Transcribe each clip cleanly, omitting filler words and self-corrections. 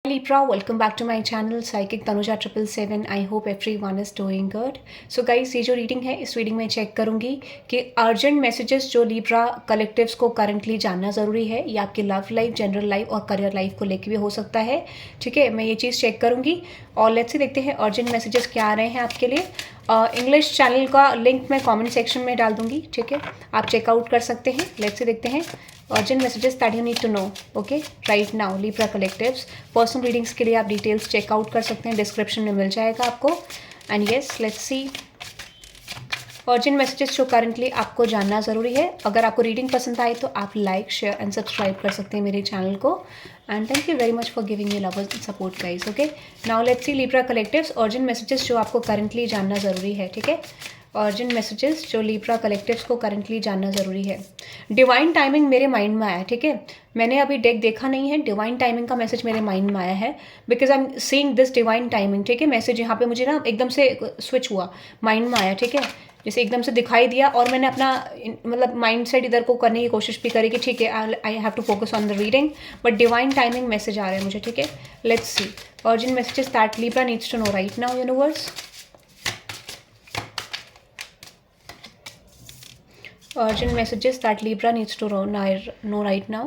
Libra, welcome back to my channel Psychic Tanuja 777. I hope everyone is doing good. So guys, ये जो reading है इस reading में check करूंगी कि अर्जेंट मैसेजेस जो लिब्रा कलेक्टिव्स को करंटली जानना ज़रूरी है, या आपकी लव लाइफ, जनरल लाइफ और करियर लाइफ को लेके भी हो सकता है. ठीक है, मैं ये चीज़ चेक करूंगी और लेट्स सी देखते हैं अर्जेंट मैसेजेस क्या आ रहे हैं आपके लिए. इंग्लिश चैनल का लिंक मैं कमेंट सेक्शन में डाल दूंगी. ठीक है, आप चेकआउट कर सकते हैं. लेट्स सी देखते हैं urgent messages that you need to know. Okay, right now Libra collectives. Personal readings के लिए आप डिटेल्स चेकआउट कर सकते हैं, डिस्क्रिप्शन में मिल जाएगा आपको. And yes, let's see urgent messages जो करंटली आपको जानना ज़रूरी है. अगर आपको रीडिंग पसंद आए तो आप लाइक, शेयर एंड सब्सक्राइब कर सकते हैं मेरे चैनल को. And thank you very much for giving me love and support guys. Okay, now let's C Libra collectives urgent messages जो आपको करंटली जानना ज़रूरी है. ठीक है, अर्जेंट मैसेजेस जो लिब्रा कलेक्टिव्स को करंटली जानना ज़रूरी है. डिवाइन टाइमिंग मेरे माइंड में आया. ठीक है, मैंने अभी डेक देखा नहीं है. डिवाइन टाइमिंग का मैसेज मेरे माइंड में आया है because I am seeing this divine timing. ठीक है, मैसेज यहाँ पे मुझे ना एकदम से स्विच हुआ, माइंड में आया. ठीक है, जैसे एकदम से दिखाई दिया और मैंने अपना मतलब माइंड सेट इधर को करने की कोशिश भी करी कि ठीक है I have to focus on the reading, but divine timing message आ रहा है मुझे. ठीक है, let's see urgent messages that Libra needs to know right now. Universe, urgent messages that Libra needs to know right now.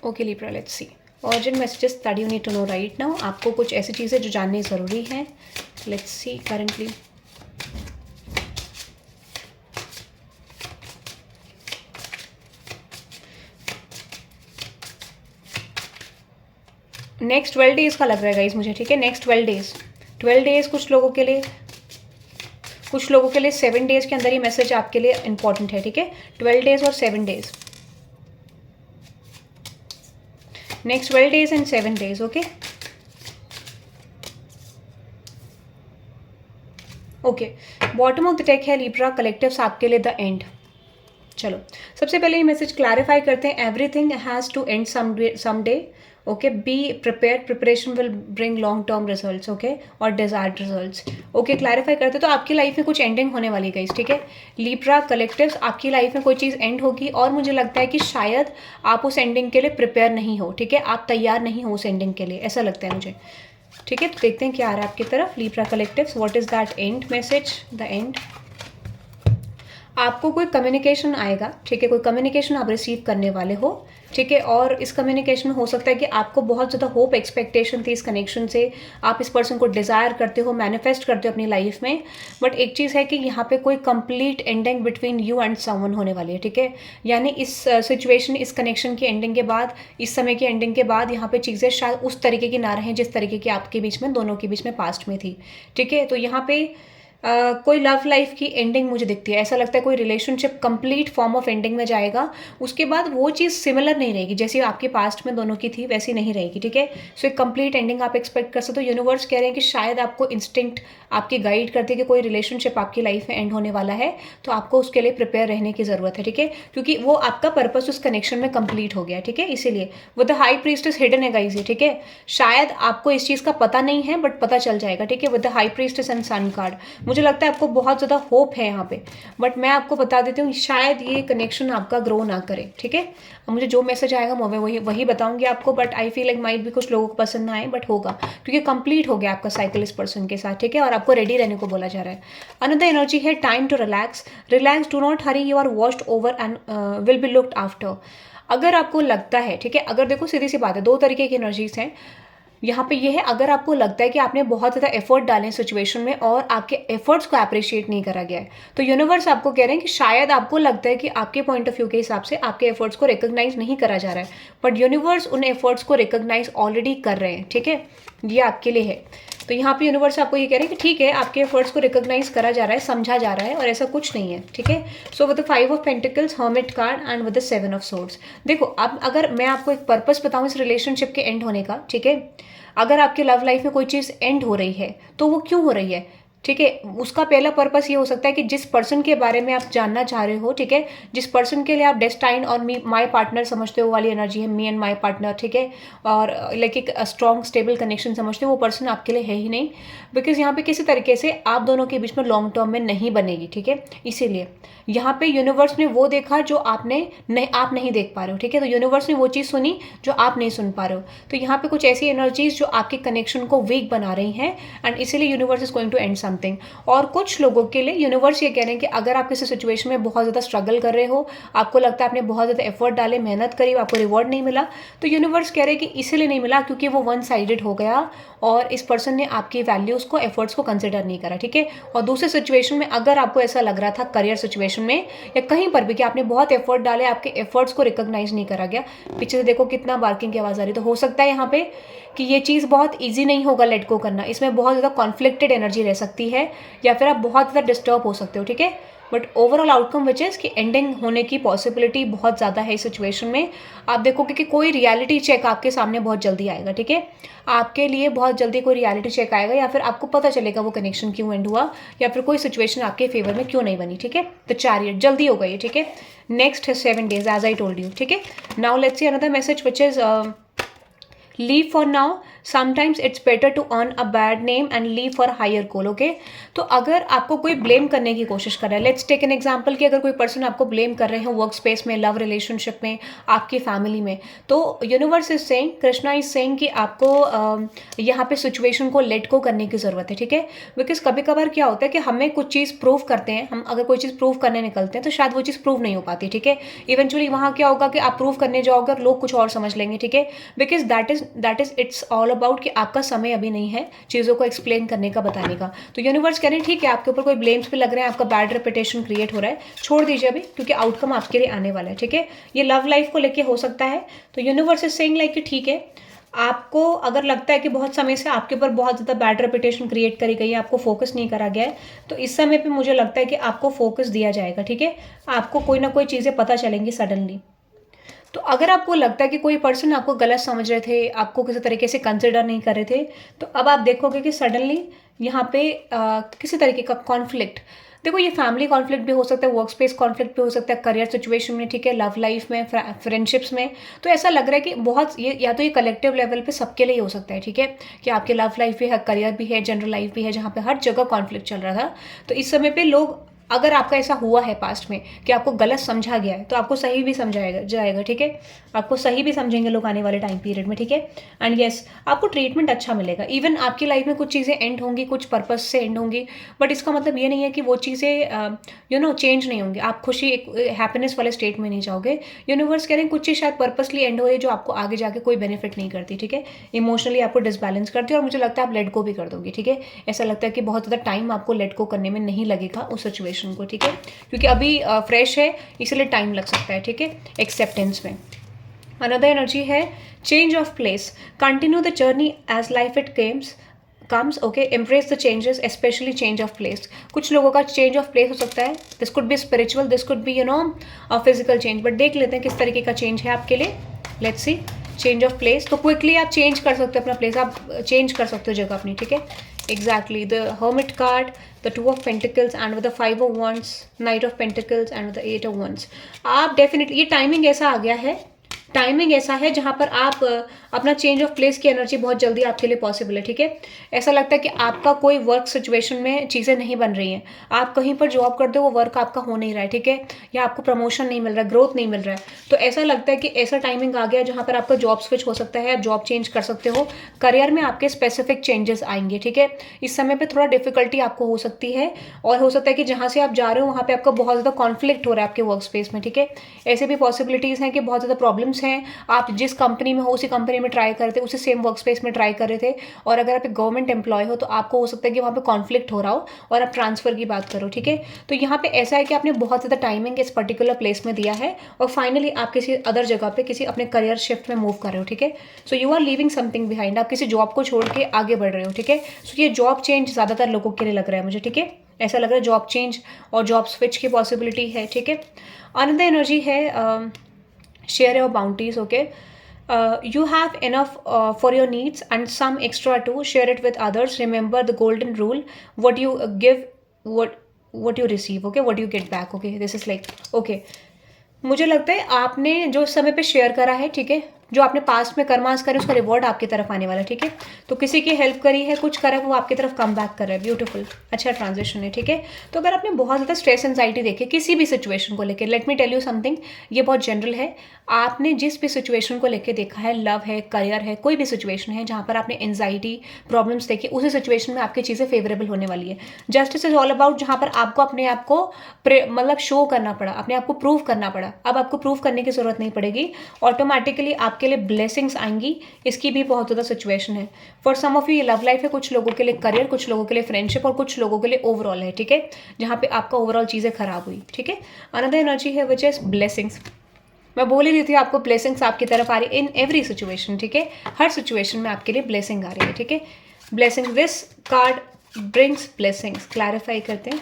Okay Libra, let's see urgent messages that you need to know right now. आपको कुछ ऐसी चीज़ें जो जाननी ज़रूरी हैं. Let's see currently. Next 12 days का लग रहा है गाइज मुझे. ठीक है, नेक्स्ट 12 डेज़ कुछ लोगों के लिए, 7 डेज़ के अंदर ये मैसेज आपके लिए इंपॉर्टेंट है. ठीक है, 12 डेज़ और 7 days, next 12 days and 7 days. Okay okay, bottom of the deck है लिब्रा कलेक्टिव्स आपके लिए द एंड. चलो सबसे पहले ये मैसेज क्लैरिफाई करते हैं. Everything has to end some day. Okay, be prepare, preparation will bring long term results. Okay, और डिजायर्ड रिजल्ट्स. ओके, क्लैरिफाई करते तो आपकी लाइफ में कुछ एंडिंग होने वाली है. ठीक है, लिब्रा कलेक्टिव्स आपकी लाइफ में कोई चीज़ एंड होगी और मुझे लगता है कि शायद आप उस एंडिंग के लिए प्रिपेयर नहीं हो. ठीक है, आप तैयार नहीं हो उस एंडिंग के लिए, ऐसा लगता है मुझे. ठीक है, तो देखते हैं क्या आ रहा है आपकी तरफ. Libra collectives, what is that and message, the end. आपको कोई कम्युनिकेशन आएगा. ठीक है, कोई कम्युनिकेशन आप रिसीव करने वाले हो. ठीक है, और इस कम्युनिकेशन में हो सकता है कि आपको बहुत ज़्यादा होप, एक्सपेक्टेशन थी इस कनेक्शन से. आप इस पर्सन को डिज़ायर करते हो, मैनिफेस्ट करते हो अपनी लाइफ में. बट एक चीज़ है कि यहाँ पे कोई complete ending between you and someone होने वाली है. ठीक है, यानी इस सिचुएशन, इस कनेक्शन की एंडिंग के बाद, इस समय की एंडिंग के बाद यहाँ पे चीज़ें शायद उस तरीके की ना रहें जिस तरीके की आपके बीच में, दोनों के बीच में पास्ट में थी. ठीक है, तो यहाँ पे कोई लव लाइफ की एंडिंग मुझे दिखती है. ऐसा लगता है कोई relationship complete form of ending में जाएगा. उसके बाद वो चीज़ सिमिलर नहीं रहेगी जैसी आपके पास्ट में दोनों की थी, वैसी नहीं रहेगी. ठीक है, सो एक कंप्लीट एंडिंग आप एक्सपेक्ट कर सकते हो. यूनिवर्स कह रहे हैं कि शायद आपको इंस्टिंक्ट आपकी गाइड करती है कि कोई रिलेशनशिप आपकी लाइफ में एंड होने वाला है, तो आपको उसके लिए प्रिपेयर रहने की ज़रूरत है. ठीक है, क्योंकि वो आपका पर्पस उस कनेक्शन में कंप्लीट हो गया. ठीक है, इसीलिए वो द हाई प्रीस्टेस हिडन है गाइज ये. ठीक है, शायद आपको इस चीज़ का पता नहीं है बट पता चल जाएगा. ठीक है, with the high priestess and sun card मुझे लगता है आपको बहुत ज़्यादा होप है यहाँ पे. बट मैं आपको बता देती हूँ शायद ये कनेक्शन आपका ग्रो ना करे. ठीक है, मुझे जो मैसेज आएगा मैं वही बताऊंगी आपको. But I feel like might भी कुछ लोगों को पसंद ना आए, बट होगा क्योंकि कंप्लीट हो गया आपका साइकिल इस पर्सन के साथ. ठीक है, और आपको रेडी रहने को बोला जा रहा है. अनदर एनर्जी है time to relax. Relax, do not hurry, you are watched over and will be looked after. अगर आपको लगता है, ठीक है, अगर देखो सीधी सी बात है, दो तरीके की एनर्जीज हैं यहाँ पे. ये है अगर आपको लगता है कि आपने बहुत ज़्यादा एफर्ट डाले सिचुएशन में और आपके एफर्ट्स को अप्रिशिएट नहीं करा गया है, तो यूनिवर्स आपको कह रहे हैं कि शायद आपको लगता है कि आपके पॉइंट ऑफ व्यू के हिसाब से आपके एफर्ट्स को रिकॉग्नाइज नहीं करा जा रहा है, बट यूनिवर्स उन एफर्ट्स को रिकॉग्नाइज ऑलरेडी कर रहे हैं. ठीक है, ये आपके लिए है. तो यहाँ पे यूनिवर्स आपको ये कह रहे हैं कि ठीक है, आपके एफर्ट्स को रिकॉग्नाइज करा जा रहा है, समझा जा रहा है, और ऐसा कुछ नहीं है. ठीक है, so with the 5 of pentacles, hermit card and with the 7 of swords. देखो अब अगर मैं आपको एक पर्पस बताऊँ इस रिलेशनशिप के एंड होने का, ठीक है, अगर आपके लव लाइफ में कोई चीज़ एंड हो रही है तो वो क्यों हो रही है. ठीक है, उसका पहला पर्पस ये हो सकता है कि जिस पर्सन के बारे में आप जानना चाह रहे हो, ठीक है, जिस पर्सन के लिए आप डेस्टाइन और मी माई पार्टनर समझते हो वाली एनर्जी है, मी एंड माई पार्टनर, ठीक है, और लाइक एक स्ट्रॉन्ग स्टेबल कनेक्शन समझते हो, वो पर्सन आपके लिए है ही नहीं, बिकॉज यहाँ पे किसी तरीके से आप दोनों के बीच में लॉन्ग टर्म में नहीं बनेगी, ठीक है। इसीलिए यहाँ पे यूनिवर्स ने वो देखा जो आप नहीं देख पा रहे हो, ठीक है, तो यूनिवर्स ने वो चीज़ सुनी जो आप नहीं सुन पा रहे हो। तो यहाँ पे कुछ ऐसी एनर्जीज जो आपके कनेक्शन को वीक बना रही हैं, एंड इसीलिए universe is going to end something. और कुछ लोगों के लिए यूनिवर्स ये कह रहे हैं कि अगर आप किसी सिचुएशन में बहुत ज़्यादा स्ट्रगल कर रहे हो, आपको लगता है आपने बहुत ज़्यादा एफर्ट डाले, मेहनत करी, आपको रिवॉर्ड नहीं मिला, तो यूनिवर्स कह रहे हैं कि इसीलिए नहीं मिला क्योंकि वो वन साइडेड हो गया और इस पर्सन ने आपकी वैल्यूज़ को, एफर्ट्स को कंसिडर नहीं करा, ठीक है। और दूसरे सिचुएशन में अगर आपको ऐसा लग रहा था करियर सिचुएशन में या कहीं पर भी कि आपने बहुत एफर्ट डाले, आपके एफर्ट्स को रिकॉग्नाइज नहीं करा गया, पीछे से देखो कितना बार्किंग की आवाज़ आ रही, तो हो सकता है यहाँ पे कि ये चीज़ बहुत ईजी नहीं होगा लेट गो करना, इसमें बहुत ज़्यादा कॉन्फ्लिक्टेड एनर्जी रह सकती है या फिर आप बहुत ज़्यादा डिस्टर्ब हो सकते हो, ठीक है। But overall outcome which is कि एंडिंग होने की पॉसिबिलिटी बहुत ज़्यादा है इस सिचुएशन में। आप देखोगे कि कोई रियलिटी चेक आपके सामने बहुत जल्दी आएगा, ठीक है, आपके लिए बहुत जल्दी कोई रियलिटी चेक आएगा या फिर आपको पता चलेगा वो कनेक्शन क्यों एंड हुआ या फिर कोई सिचुएशन आपके फेवर में क्यों नहीं बनी, ठीक है। तो चैरियट जल्दी हो गई, ठीक है। नेक्स्ट है 7 days as I told you, ठीक है। Now let's see another message which is leave for now, sometimes it's better to earn a bad name and leave for higher goal, okay. तो अगर आपको कोई ब्लेम करने की कोशिश कर रहा है, लेट्स टेक एन एग्जांपल कि अगर कोई पर्सन आपको ब्लेम कर रहे हैं वर्क स्पेस में, लव रिलेशनशिप में, आपकी फैमिली में, तो universe is saying, Krishna is saying कि आपको यहाँ पे सिचुएशन को लेट को करने की ज़रूरत है, ठीक है। बिकॉज कभी कभार क्या होता है कि हमें कुछ चीज़ प्रूव करते हैं, हम अगर कोई चीज़ प्रूव करने निकलते हैं तो शायद वो चीज़ प्रूव नहीं हो पाती, ठीक है। इवेंचुअली वहाँ क्या होगा कि आप प्रूव करने जाओगे और लोग कुछ और समझ लेंगे, ठीक है। Because that is it's all about कि आपका समय अभी नहीं है चीज़ों को एक्सप्लेन करने का, बताने का। तो यूनिवर्स कह रहे हैं ठीक है, आपके ऊपर कोई ब्लेम्स भी लग रहे हैं, आपका बैड रेपुटेशन क्रिएट हो रहा है, छोड़ दीजिए अभी क्योंकि आउटकम आपके लिए आने वाला है, ठीक है। ये लव लाइफ को लेके हो सकता है। तो यूनिवर्स इज सेइंग लाइक कि ठीक है, आपको अगर लगता है कि बहुत समय से आपके ऊपर बहुत ज़्यादा बैड रेपुटेशन क्रिएट करी गई है, आपको फोकस नहीं करा गया है, तो इस समय पे मुझे लगता है कि आपको फोकस दिया जाएगा, ठीक है। आपको कोई ना कोई चीज़ें पता चलेंगी सडनली। तो अगर आपको लगता है कि कोई पर्सन आपको गलत समझ रहे थे, आपको किसी तरीके से कंसिडर नहीं कर रहे थे, तो अब आप देखोगे कि सडनली यहाँ पे किसी तरीके का कॉन्फ्लिक्ट, देखो ये फैमिली कॉन्फ्लिक्ट भी हो सकता है, वर्क स्पेस कॉन्फ्लिक्ट भी हो सकता है, करियर सिचुएशन में, ठीक है, लव लाइफ में, फ्रेंडशिप्स में। तो ऐसा लग रहा है कि बहुत ये या तो ये कलेक्टिव लेवल पे सबके लिए हो सकता है, ठीक है, कि आपके लव लाइफ भी है, करियर भी है, जनरल लाइफ भी है, जहाँ पे हर जगह कॉन्फ्लिक्ट चल रहा था। तो इस समय पे लोग, अगर आपका ऐसा हुआ है पास्ट में कि आपको गलत समझा गया है, तो आपको सही भी समझाएगा जाएगा, ठीक है, आपको सही भी समझेंगे लोग आने वाले टाइम पीरियड में, ठीक है। एंड येस, आपको ट्रीटमेंट अच्छा मिलेगा। इवन आपकी लाइफ में कुछ चीज़ें एंड होंगी, कुछ पर्पस से एंड होंगी, बट इसका मतलब ये नहीं है कि वो चीज़ें चेंज नहीं होंगी, आप खुशी एक हैप्पीनेस वाले स्टेट में नहीं जाओगे। यूनिवर्स कह रहे हैं कुछ चीज़ शायद पर्पसली एंड हो रही है जो आपको आगे जाके कोई बेनिफिट नहीं करती, ठीक है, इमोशनली आपको डिसबैलेंस करती है, और मुझे लगता है आप लेट गो भी कर दोगे, ठीक है। ऐसा लगता है कि बहुत ज़्यादा टाइम आपको लेट गो करने में नहीं लगेगा उस सिचुएशन को, ठीक है, क्योंकि अभी फ्रेश है इसलिए टाइम लग सकता है, ठीक है, एक्सेप्टेंस में। अनदर एनर्जी है change of place, continue the journey as life it comes, okay, embrace the changes, specially change of place. कुछ लोगों का चेंज ऑफ प्लेस हो सकता है, this could be spiritual, this could be physical change, but देख लेते हैं किस तरीके का चेंज है आपके लिए। Let's see, change of place, तो क्विकली आप चेंज कर सकते हो अपना प्लेस, आप चेंज कर सकते हो जगह अपनी, ठीक है। Exactly, the hermit card, the 2 of Pentacles and with the 5 of Wands, Knight of Pentacles and with the 8 of Wands। आप डेफिनेटली, ये टाइमिंग ऐसा आ गया है, टाइमिंग ऐसा है जहाँ पर आप अपना चेंज ऑफ प्लेस की एनर्जी बहुत जल्दी आपके लिए पॉसिबल है, ठीक है। ऐसा लगता है कि आपका कोई वर्क सिचुएशन में चीज़ें नहीं बन रही हैं, आप कहीं पर जॉब करते हो वो वर्क आपका हो नहीं रहा है, ठीक है, या आपको प्रमोशन नहीं मिल रहा है, ग्रोथ नहीं मिल रहा है, तो ऐसा लगता है कि ऐसा टाइमिंग आ गया जहाँ पर आपका जॉब स्विच हो सकता है, आप जॉब चेंज कर सकते हो, करियर में आपके स्पेसिफिक चेंजेस आएंगे, ठीक है। इस समय पर थोड़ा डिफिकल्टी आपको हो सकती है, और हो सकता है कि जहाँ से आप जा रहे हो वहाँ पर आपका बहुत ज़्यादा कॉन्फ्लिक्ट हो रहा है आपके वर्क स्पेस में, ठीक है। ऐसे भी पॉसिबिलिटीज़ हैं कि बहुत ज़्यादा प्रॉब्लम्स हैं, आप जिस कंपनी में हो उसी कंपनी में ट्राई कर रहे थे, उसी सेम वर्क स्पेस में ट्राई कर रहे थे, और अगर आप एक गवर्नमेंट एम्प्लॉय हो तो आपको हो सकता है कि वहाँ पे कॉन्फ्लिक्ट हो रहा हो और आप ट्रांसफर की बात करो, ठीक है। तो यहाँ पे ऐसा है कि आपने बहुत ज़्यादा टाइमिंग इस पर्टिकुलर प्लेस में दिया है और फाइनली आप किसी अदर जगह पे किसी अपने करियर शिफ्ट में मूव कर रहे हो, ठीक है। So you are leaving something behind, आप किसी जॉब को छोड़ के आगे बढ़ रहे हो, ठीक है। सो ये जॉब चेंज ज़्यादातर लोगों के लिए लग रहा है मुझे, ठीक है, ऐसा लग रहा है जॉब चेंज और जॉब स्विच की पॉसिबिलिटी है, ठीक है। अनदर एनर्जी है share your boundaries, okay. You have enough for your needs and some extra too. Share it with others. Remember the golden rule: what you give, what you receive. Okay, what you get back. Okay, this is like okay. मुझे लगता है आपने जो समय पे share करा है, ठीक है, जो आपने पास्ट में कर्मास करे उसका रिवॉर्ड आपकी तरफ आने वाला है, ठीक है। तो किसी की हेल्प करी है, कुछ करा है, वो आपकी तरफ कम बैक कर रहा है। ब्यूटीफुल, अच्छा ट्रांजिशन है, ठीक है। तो अगर आपने बहुत ज़्यादा स्ट्रेस एंजाइटी देखे किसी भी सिचुएशन को लेकर, let me tell you something, ये बहुत जनरल है। आपने जिस भी सिचुएशन को लेकर देखा है, लव है, करियर है, कोई भी सिचुएशन है जहाँ पर आपने एंजाइटी प्रॉब्लम्स देखे, उसी सिचुएशन में आपकी चीज़ें फेवरेबल होने वाली है। जस्टिस इज ऑल अबाउट जहाँ पर आपको अपने आप को मतलब शो करना पड़ा, अपने आप को प्रूव करना पड़ा। अब आपको प्रूव करने की जरूरत नहीं पड़ेगी, ऑटोमेटिकली आपके लिए ब्लेसिंग्स आएंगी। इसकी भी बहुत ज़्यादा सिचुएशन है। फॉर सम ऑफ यू ये लव लाइफ है, कुछ लोगों के लिए करियर, कुछ लोगों के लिए फ्रेंडशिप और कुछ लोगों के लिए ओवरऑल है, ठीक है, जहाँ पे आपका ओवरऑल चीज़ें खराब हुई, ठीक है। अनदर एनर्जी है विच इज ब्लेसिंग्स। मैं बोल ही रही थी आपको ब्लेसिंग्स आपकी तरफ आ रही है इन एवरी सिचुएशन, ठीक है। हर सिचुएशन में आपके लिए ब्लेसिंग आ रही है, ठीक है। Blessings, this card brings blessings. Clarify करते हैं।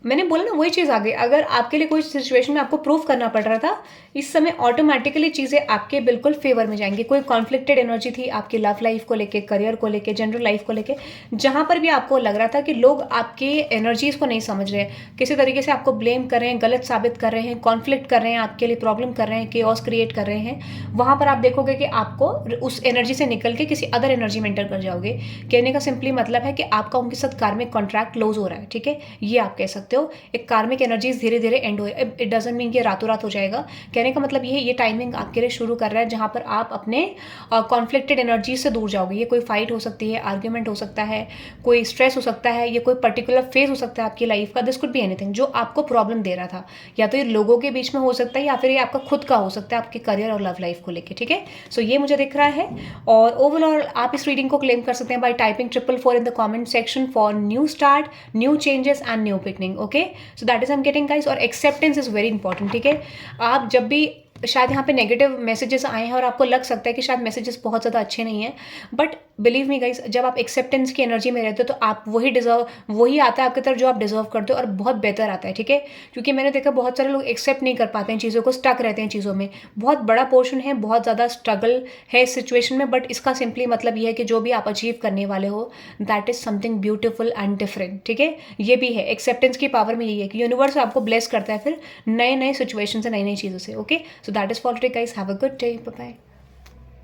मैंने बोला ना, वही चीज़ आ गई। अगर आपके लिए कोई सिचुएशन में आपको प्रूव करना पड़ रहा था, इस समय ऑटोमेटिकली चीज़ें आपके बिल्कुल फेवर में जाएंगी। कोई कॉन्फ्लिक्टेड एनर्जी थी आपकी लव लाइफ को लेके, करियर को लेके, जनरल लाइफ को लेके, जहाँ पर भी आपको लग रहा था कि लोग आपके एनर्जीज को नहीं समझ रहे हैं, किसी तरीके से आपको ब्लेम कर रहे हैं, गलत साबित कर रहे हैं, कॉन्फ्लिक्ट कर रहे हैं, आपके लिए प्रॉब्लम कर रहे हैं, केओस क्रिएट कर रहे हैं, वहाँ पर आप देखोगे कि आपको उस एनर्जी से निकल के किसी अदर एनर्जी में एंटर कर जाओगे। कहने का सिंपली मतलब है कि आपका उनके साथ कार्मिक कॉन्ट्रैक्ट क्लोज हो रहा है, ठीक है। ये आप कह सकते हो। एक कार्मिक एनर्जीज धीरे धीरे एंड हो, इट डजंट मीन कि रातों रात हो जाएगा। कहने का मतलब ये टाइमिंग आपके लिए शुरू कर रहा है जहां पर आप अपने कॉन्फ्लिक्टेड एनर्जी से दूर जाओगे। ये कोई फाइट हो सकती है, आर्ग्यूमेंट हो सकता है, कोई स्ट्रेस हो सकता है, ये कोई पर्टिकुलर फेज हो सकता है आपकी लाइफ का। दिस कुड बी एनीथिंग जो आपको प्रॉब्लम दे रहा था, या तो ये लोगों के बीच में हो सकता है या फिर ये आपका खुद का हो सकता है, आपके करियर और लव लाइफ को लेकर, ठीक है। सो ये मुझे दिख रहा है। और ओवरऑल आप इस रीडिंग को क्लेम कर सकते हैं bye typing 444 in the comment section for new start, new changes and new beginning. Okay, so that is I am getting guys. और एक्सेप्टेंस इज वेरी इंपॉर्टेंट, ठीक है। आप जब भी शायद यहाँ पे नेगेटिव मैसेजेस आए हैं और आपको लग सकता है कि शायद मैसेजेस बहुत ज़्यादा अच्छे नहीं हैं, बट बिलीव मी गाइस, जब आप एक्सेप्टेंस की एनर्जी में रहते हो तो आप वही आता है आपकी तरफ जो आप डिजर्व करते हो, और बहुत बेहतर आता है, ठीक है। क्योंकि मैंने देखा बहुत सारे लोग एक्सेप्ट नहीं कर पाते हैं चीज़ों को, स्टक रहते हैं चीज़ों में। बहुत बड़ा पोर्शन है, बहुत ज़्यादा स्ट्रगल है इस सिचुएशन में, बट इसका सिंपली मतलब ये है कि जो भी आप अचीव करने वाले हो, that is something beautiful and different, ठीक है। ये भी है, एक्सेप्टेंस की पावर में यही है कि यूनिवर्स आपको ब्लेस करता है फिर नए नए सिचुएशन से, नई नई चीज़ों से। Okay, so that is for today guys, have a good day, bye bye.